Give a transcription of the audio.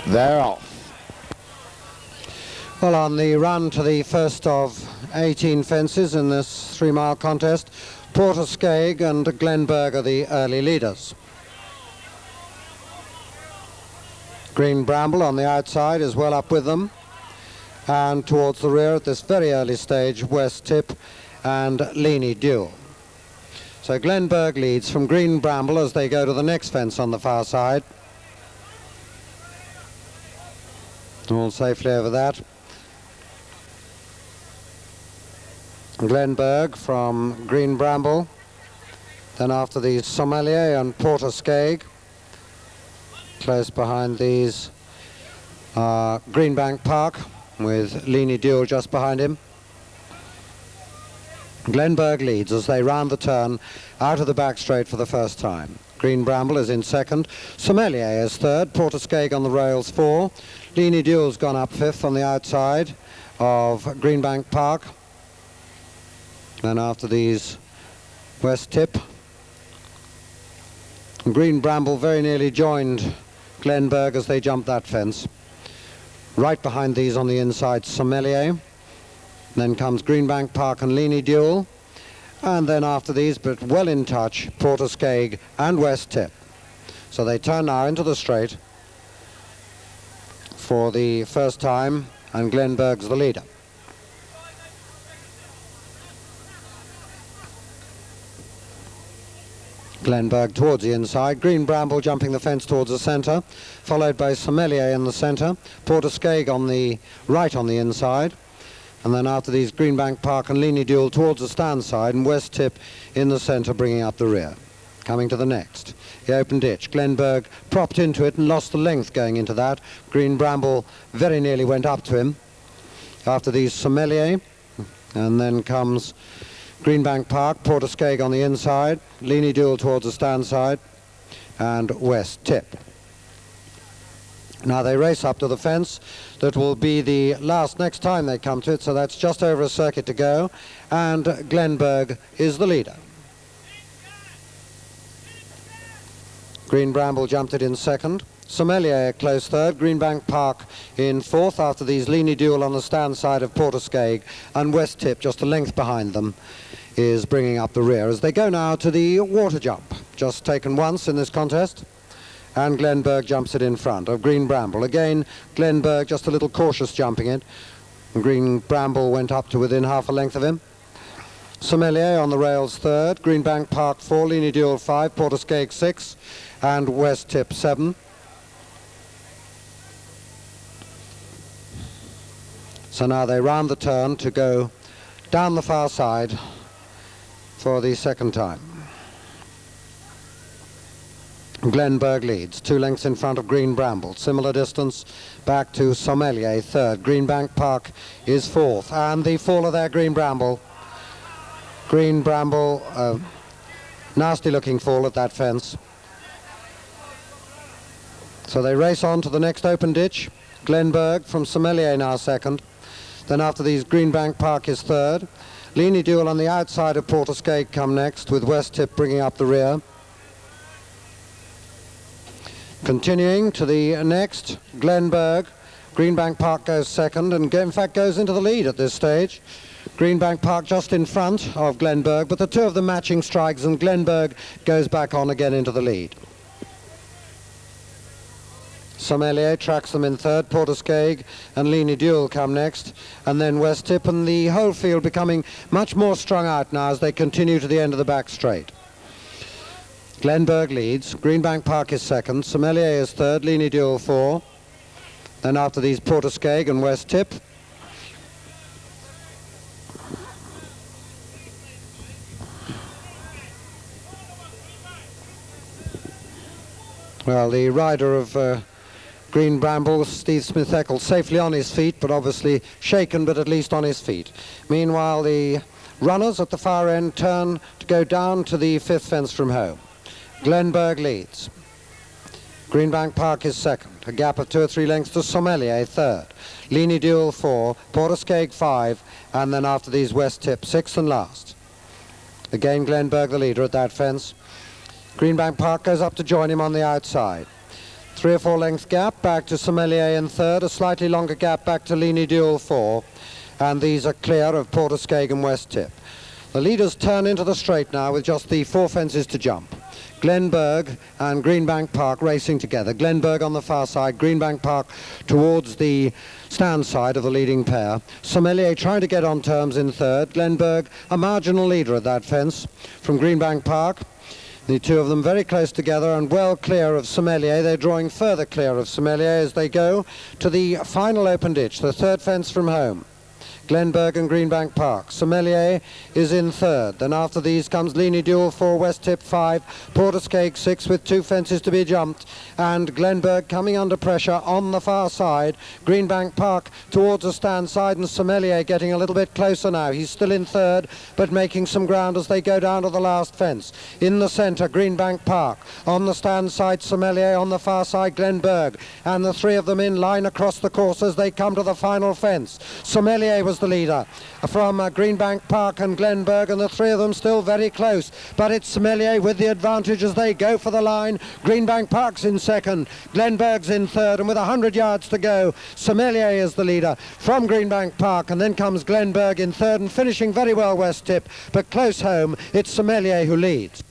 They're off. Well, on the run to the first of 18 fences in this 3-mile contest, Porter-Skeg and Glenberg are the early leaders. Green Bramble on the outside is well up with them, and towards the rear at this very early stage, West Tip and Leany Duel. So Glenberg leads from Green Bramble as they go to the next fence on the far side. All safely over that. Glenberg from Green Bramble. Then after these, Sommelier and Porter-Skeg. Close behind these Greenbank Park with Leany Duel just behind him. Glenberg leads as they round the turn out of the back straight for the first time. Green Bramble is in second. Sommelier is third. Porter-Skeg on the rails 4. Leany Duel's gone up 5th on the outside of Greenbank Park. And after these, West Tip. Green Bramble very nearly joined Glenberg as they jumped that fence. Right behind these on the inside, Sommelier. Then comes Greenbank Park and Leany Duel. And then after these, but well in touch, Porter-Skeg and West Tip. So they turn now into the straight for the first time, and Glenberg's the leader. Glenberg towards the inside, Green Bramble jumping the fence towards the centre, followed by Sommelier in the centre, Porter-Skeg on the right on the inside, and then after these, Greenbank Park and Leany Duel towards the stand side, and West Tip in the centre bringing up the rear. Coming to the next, the open ditch. Glenberg propped into it and lost the length going into that. Green Bramble very nearly went up to him. After these, Sommelier, and then comes Greenbank Park, Porter-Skeg on the inside, Leany Duel towards the stand side, and West Tip. Now they race up to the fence. That will be the last next time they come to it, so that's just over a circuit to go, and Glenberg is the leader. Green Bramble jumped it in second. Sommelier close third, Greenbank Park in fourth after these Leany Duel on the stand side of Porter-Skeg, and West Tip just a length behind them is bringing up the rear as they go now to the water jump, just taken once in this contest, and Glenberg jumps it in front of Green Bramble. Again, Glenberg just a little cautious jumping it. Green Bramble went up to within half a length of him. Sommelier on the rails third, Greenbank Park 4, Leany Duel 5, Porter-Skeg 6, and West Tip 7. So now they round the turn to go down the far side for the second time. Glenberg leads, 2 lengths in front of Green Bramble. Similar distance back to Sommelier, third. Greenbank Park is fourth. And the faller there, Green Bramble. Green Bramble, nasty looking fall at that fence. So they race on to the next open ditch. Glenberg from Sommelier now second. Then after these, Greenbank Park is third. Leany Duel on the outside of Porter-Skeg come next, with West Tip bringing up the rear. Continuing to the next, Glenberg. Greenbank Park goes second and in fact goes into the lead at this stage. Greenbank Park just in front of Glenberg, but the two of them matching strikes, and Glenberg goes back on again into the lead. Sommelier tracks them in third, Porter-Skeg and Leany Duel come next, and then West Tip, and the whole field becoming much more strung out now as they continue to the end of the back straight. Glenberg leads, Greenbank Park is second, Sommelier is third, Leany Duel 4. Then after these, Porter-Skeg and West Tip. Well, the rider of Green Bramble, Steve Smith-Eccles, safely on his feet, but obviously shaken, but at least on his feet. Meanwhile, the runners at the far end turn to go down to the fifth fence from home. Glenberg leads. Greenbank Park is second, a gap of 2 or 3 lengths to Sommelier, third. Leany Duel 4, Porter-Skeg 5, and then after these, West Tip, 6th and last. Again, Glenberg the leader at that fence. Greenbank Park goes up to join him on the outside. 3 or 4 lengths gap back to Sommelier in third, a slightly longer gap back to Leany Duel 4, and these are clear of Porter and West Tip. The leaders turn into the straight now with just the 4 fences to jump. Glenberg and Greenbank Park racing together. Glenberg on the far side, Greenbank Park towards the stand side of the leading pair. Sommelier trying to get on terms in third. Glenberg a marginal leader at that fence from Greenbank Park. The two of them very close together and well clear of Sommelier. They're drawing further clear of Sommelier as they go to the final open ditch, the third fence from home. Glenberg and Greenbank Park. Sommelier is in third. Then after these comes Leany Duel 4, West Tip 5, Porter 6 with 2 fences to be jumped, and Glenberg coming under pressure on the far side. Greenbank Park towards the stand side, and Sommelier getting a little bit closer now. He's still in third, but making some ground as they go down to the last fence. In the centre, Greenbank Park. On the stand side, Sommelier. On the far side, Glenberg. And the 3 of them in line across the course as they come to the final fence. Sommelier was the leader from Greenbank Park and Glenberg, and the 3 of them still very close, but it's Sommelier with the advantage as they go for the line. Greenbank Park's in second, Glenberg's in third, and with 100 yards to go, Sommelier is the leader from Greenbank Park, and then comes Glenberg in third, and finishing very well West Tip, but close home, it's Sommelier who leads.